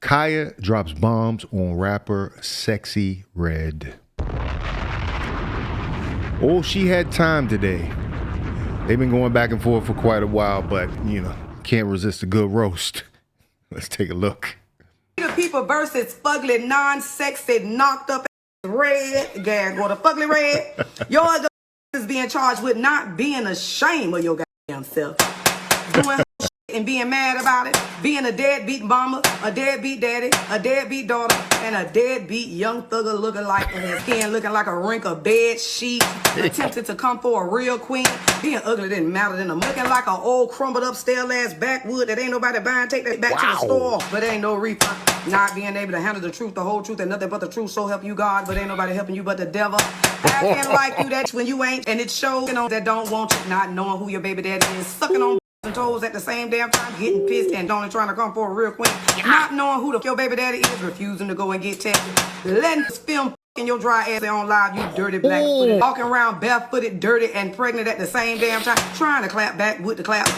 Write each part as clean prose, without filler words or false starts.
KHIA drops bombs on rapper Sexyy Red. Oh, she had time today. They've been going back and forth for quite a while, but, can't resist a good roast. Let's take a look. The people versus fugly, non-sexy, knocked up Red. Gag, go to fugly Red. Your is being charged with not being ashamed of your goddamn self. Doing shit and being mad about it. Being a deadbeat mama, a deadbeat daddy, a deadbeat daughter, and a deadbeat young thugger looking like his skin looking like a wrinkled bed sheet. Attempted to come for a real queen. Being ugly didn't matter than looking like an old crumbled up stale ass backwood that ain't nobody buying. Take that back to the store, but ain't no refund. Not being able to handle the truth, the whole truth, and nothing but the truth. So help you God, but ain't nobody helping you but the devil. Acting like you that when you ain't, and it shows that don't want you. Not knowing who your baby daddy is, sucking on and toes at the same damn time, getting pissed and only trying to come for a real queen. Not knowing who your baby daddy is, refusing to go and get tested. Letting this film in your dry ass on live, you dirty black footed. Walking around barefooted, dirty, and pregnant at the same damn time, trying to clap back with the clap.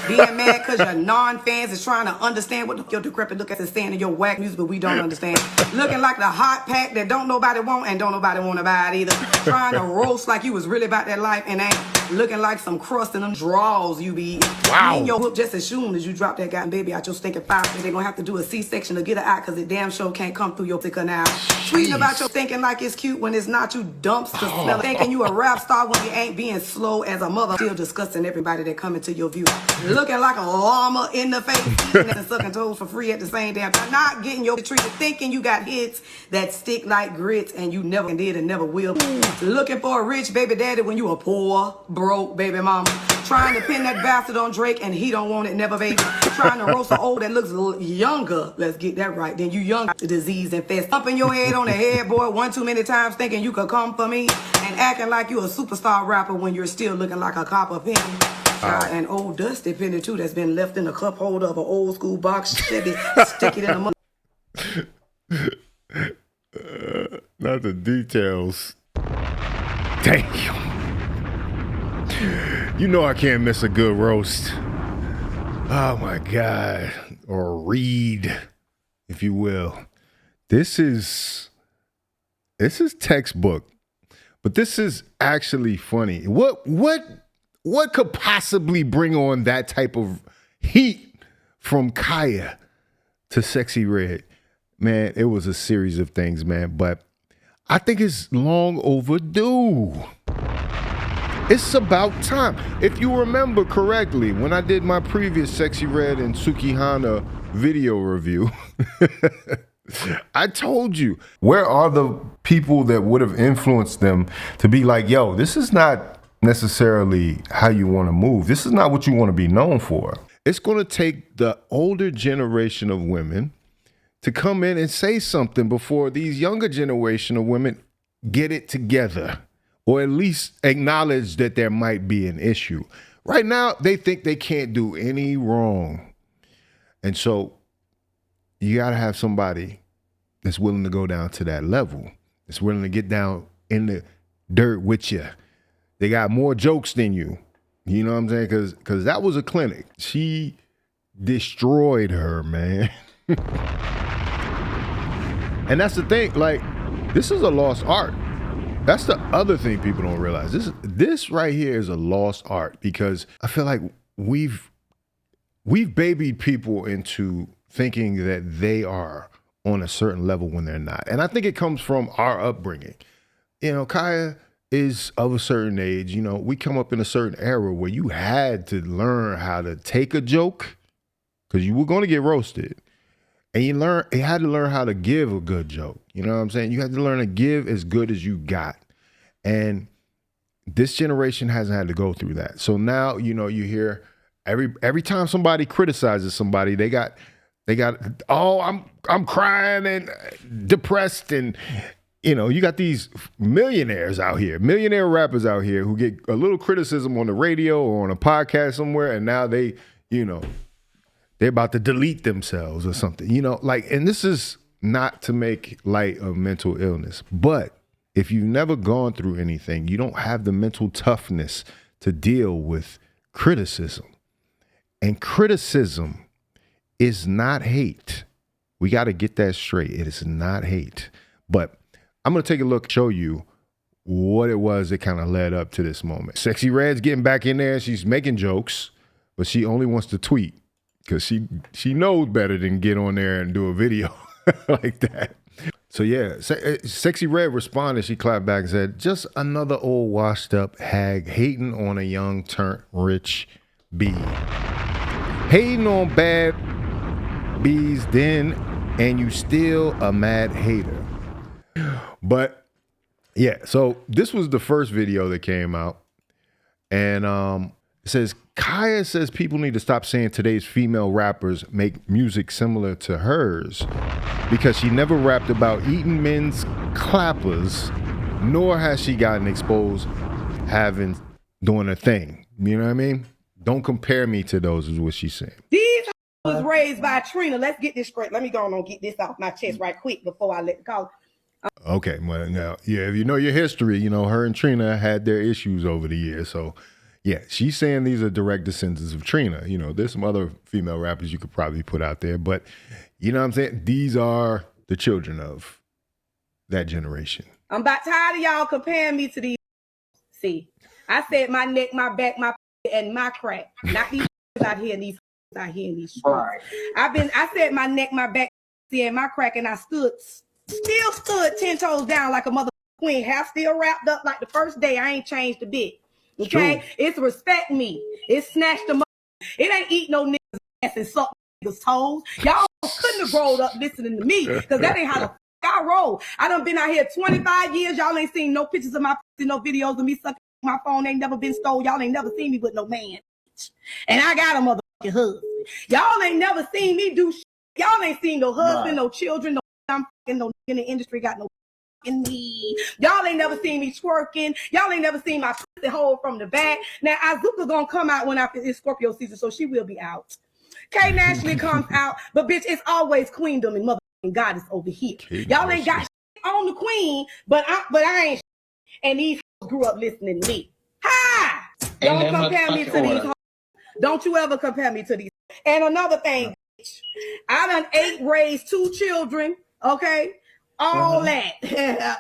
Being mad because your non-fans is trying to understand what your decrepit look at is saying in your whack music, but we don't understand. Looking like the hot pack that don't nobody want and don't nobody want to buy it either. Trying to roast like you was really about that life and ain't. Looking like some crust in them draws you be eating. Wow. In your whoop just as soon as you drop that goddamn baby out your stinking fire. They're going to have to do a C-section to get it out because it damn sure can't come through your thick canal. Tweeting about your thinking like it's cute when it's not, you dumps to smell it. Thinking you a rap star when you ain't, being slow as a mother. Still disgusting everybody that come into your view. Looking like a llama in the face, eating and sucking toes for free at the same damn time. Not getting your treated, thinking you got hits that stick like grits and you never did and never will. Looking for a rich baby daddy when you a poor, broke baby mama. Trying to pin that bastard on Drake and he don't want it, never baby. Trying to roast an old that looks younger, let's get that right, then you young, disease infest. Thumping your head on the headboard one too many times thinking you could come for me and acting like you a superstar rapper when you're still looking like a copper penny. An old dusty penny too that's been left in the cup holder of an old school box. Stick it in a Not the details. Damn. You know I can't miss a good roast. Oh my God. Or read, if you will. This is textbook. But this is actually funny. What could possibly bring on that type of heat from KHIA to Sexyy Red? Man, it was a series of things, man. But I think it's long overdue. It's about time. If you remember correctly, when I did my previous Sexyy Red and Sukihana video review, I told you, where are the people that would have influenced them to be like, yo, this is not necessarily how you want to move. This is not what you want to be known for. It's going to take the older generation of women to come in and say something before these younger generation of women get it together, or at least acknowledge that there might be an issue. Right now, they think they can't do any wrong. And so you got to have somebody that's willing to go down to that level, that's willing to get down in the dirt with you. They got more jokes than you. You know what I'm saying? Because that was a clinic. She destroyed her, man. And that's the thing. Like, this is a lost art. That's the other thing people don't realize. This right here is a lost art, because I feel like we've babied people into thinking that they are on a certain level when they're not. And I think it comes from our upbringing. KHIA is of a certain age. We come up in a certain era where you had to learn how to take a joke, because you were going to get roasted. And you had to learn how to give a good joke. You know what I'm saying? You had to learn to give as good as you got. And this generation hasn't had to go through that. So now, you hear every time somebody criticizes somebody, they got, oh, I'm crying and depressed, and you got these millionaires out here, millionaire rappers out here who get a little criticism on the radio or on a podcast somewhere, and now they're about to delete themselves or something, and this is not to make light of mental illness, but if you've never gone through anything, you don't have the mental toughness to deal with criticism. And criticism is not hate. We got to get that straight. It is not hate. But I'm going to take a look, show you what it was that kind of led up to this moment. Sexyy Red's getting back in there. She's making jokes, but she only wants to tweet because she knows better than get on there and do a video like that. So yeah, Sexyy Red responded. She clapped back and said, "Just another old washed up hag hating on a young turned rich bee. Hating on bad bees then, and you still a mad hater." But yeah, so this was the first video that came out. And it says, KHIA says people need to stop saying today's female rappers make music similar to hers because she never rapped about eating men's clappers, nor has she gotten exposed doing a thing. You know what I mean? Don't compare me to those is what she's saying. These was raised by Trina. Let's get this straight. Let me go on and get this off my chest right quick before I let the call. Okay, well, now, yeah, if you know your history, you know, her and Trina had their issues over the years. So, yeah, she's saying these are direct descendants of Trina. You know, there's some other female rappers you could probably put out there. But, you know what I'm saying? These are the children of that generation. I'm about tired of y'all comparing me to these. See, I said my neck, my back, my and my crack. Not these out here and these out here in these streets. Right. I said my neck, my back, and my crack, and I still stood 10 toes down like a mother queen. Half still wrapped up like the first day. I ain't changed a bit. Okay? True. It's respect me. It's snatch them up. It ain't eat no niggas ass and suck niggas toes. Y'all couldn't have rolled up listening to me because that ain't how the I roll. I done been out here 25 years. Y'all ain't seen no pictures of my no videos of me sucking. My phone ain't never been stolen. Y'all ain't never seen me with no man. And I got a motherfucking husband. Y'all ain't never seen me do shit. Y'all ain't seen no husband, no children, I'm fucking no in the industry got no in me. Y'all ain't never seen me twerking. Y'all ain't never seen my pussy hole from the back. Now Azuka gonna come out when after it's Scorpio season, so she will be out. K naturally comes out, but bitch, it's always queendom and motherfucking goddess over here. Y'all ain't got shit on the queen, but I ain't. And these grew up listening to me. Hi! Don't compare me to these. Don't you ever compare me to these. And another thing, bitch, I done raised 2 children. Okay, all that.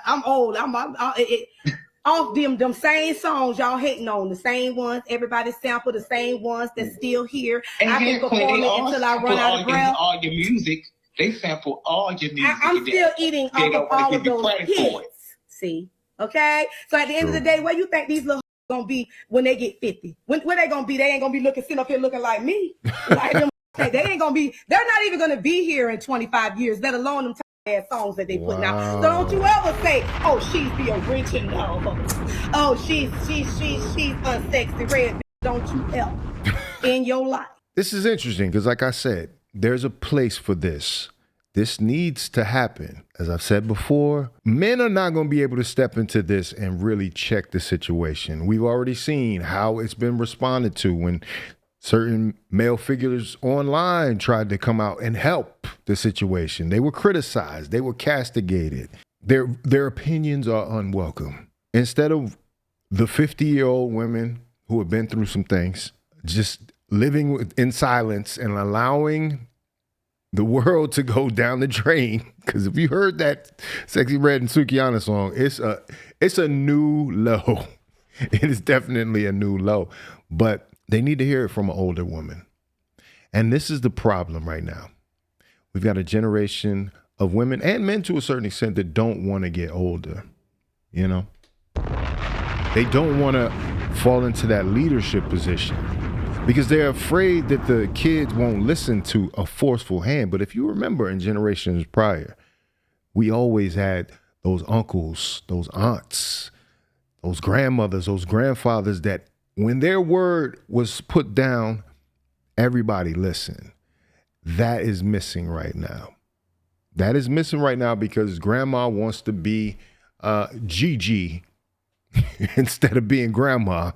I'm old. I'm off them same songs y'all hating on, the same ones. Everybody sample the same ones that's still here. And I can perform it until I run out of breath. All your music, they sample all your music. I'm still eating off of all of those hits. See, okay. So at the end of the day, where you think these little gonna be when they get 50? Where they gonna be? They ain't gonna be sitting up here looking like me. Like them. They ain't gonna be. They're not even gonna be here in 25 years. Let alone them songs that they putting out. So don't you ever say, "Oh, she's the original." Oh, she's unsexy red. Don't you ever in your life. This is interesting because, like I said, there's a place for this. This needs to happen. As I've said before, men are not going to be able to step into this and really check the situation. We've already seen how it's been responded to when certain male figures online tried to come out and help the situation. They were criticized. They were castigated. Their opinions are unwelcome. Instead of the 50-year-old women who have been through some things, just living in silence and allowing the world to go down the drain. Because if you heard that Sexyy Red and Sukihana song, it's a new low. It is definitely a new low. But they need to hear it from an older woman. And this is the problem right now. We've got a generation of women and men to a certain extent that don't want to get older. You know? They don't want to fall into that leadership position because they're afraid that the kids won't listen to a forceful hand. But if you remember in generations prior, we always had those uncles, those aunts, those grandmothers, those grandfathers that when their word was put down, everybody listened. That is missing right now. That is missing right now because grandma wants to be Gigi instead of being grandma.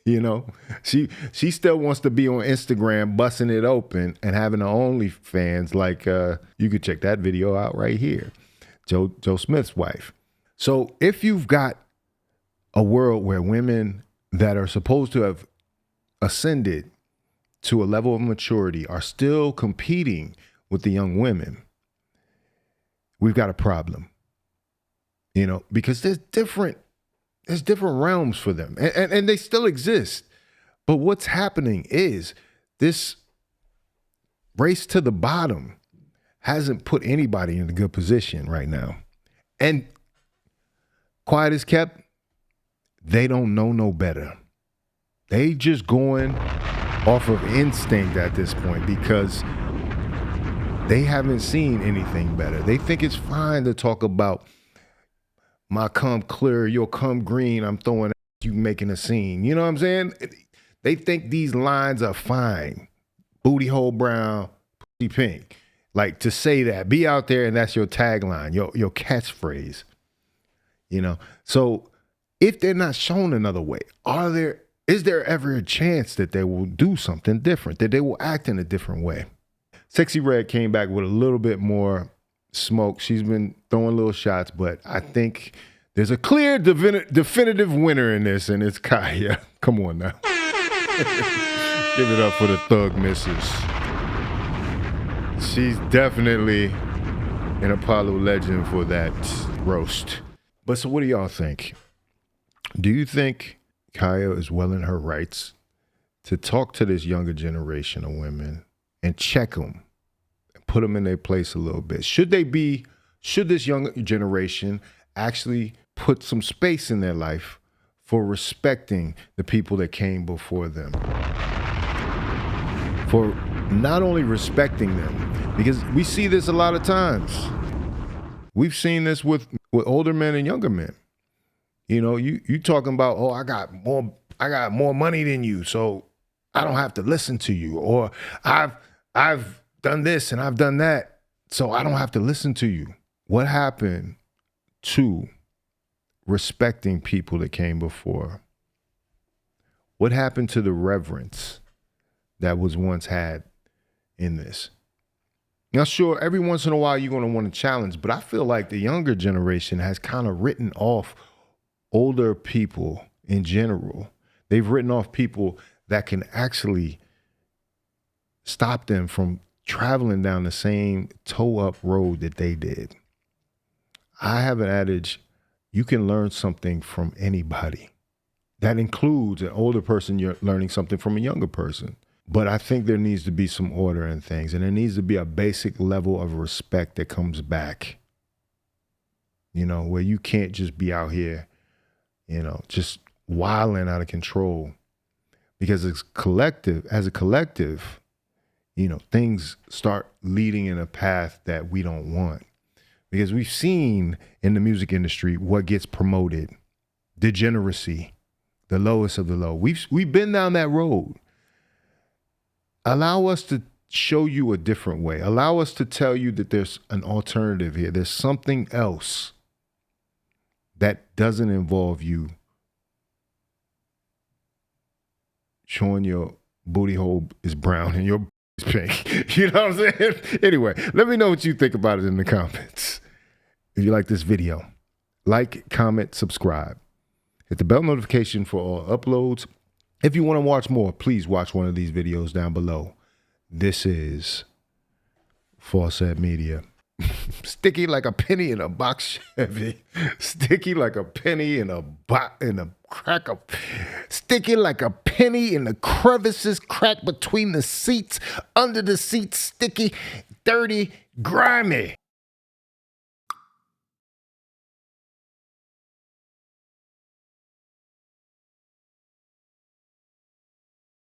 You know, she still wants to be on Instagram, busting it open and having her OnlyFans. Like you could check that video out right here, Joe Smith's wife. So if you've got a world where women that are supposed to have ascended to a level of maturity are still competing with the young women, we've got a problem. You know, because there's different realms for them, and they still exist. But what's happening is this race to the bottom hasn't put anybody in a good position right now. And quiet as kept, they don't know no better. They just going off of instinct at this point because they haven't seen anything better. They think it's fine to talk about my come clear, your come green, I'm throwing at you making a scene. You know what I'm saying? They think these lines are fine. Booty hole brown, pussy pink. Like to say that, be out there and that's your tagline, your catchphrase. You know? So if they're not shown another way, is there ever a chance that they will do something different, that they will act in a different way? Sexyy Red came back with a little bit more smoke. She's been throwing little shots, but I think there's a clear definitive winner in this, and it's KHIA. Come on now. Give it up for the thug missus. She's definitely an Apollo legend for that roast. But so what do y'all think? Do you think KHIA is well in her rights to talk to this younger generation of women and check them? Put them in their place a little bit. Should this younger generation actually put some space in their life for respecting the people that came before them? For not only respecting them, because we see this a lot of times. We've seen this with older men and younger men. You know, you talking about, oh, I got more money than you, so I don't have to listen to you, or I've done this and I've done that, so I don't have to listen to you. What happened to respecting people that came before? What happened to the reverence that was once had in this? Now, sure, every once in a while you're going to want to challenge, but I feel like the younger generation has kind of written off older people in general. They've written off people that can actually stop them from traveling down the same toe-up road that they did. I have an adage, you can learn something from anybody. That includes an older person, you're learning something from a younger person. But I think there needs to be some order in things, and there needs to be a basic level of respect that comes back. You know, where you can't just be out here, you know, just wilding out of control. Because as a collective, you know, things start leading in a path that we don't want. Because we've seen in the music industry what gets promoted, degeneracy, the lowest of the low. We've been down that road. Allow us to show you a different way. Allow us to tell you that there's an alternative here. There's something else that doesn't involve you showing your booty hole is brown and your is pink. You know what I'm saying? Anyway, let me know what you think about it in the comments. If you like this video, like, comment, subscribe. Hit the bell notification for all uploads. If you want to watch more, please watch one of these videos down below. This is Faucette Media. Sticky like a penny in a box Chevy. Sticky like a penny in a crack of. Sticky like a penny in the crevices, crack between the seats, under the seats, sticky, dirty, grimy.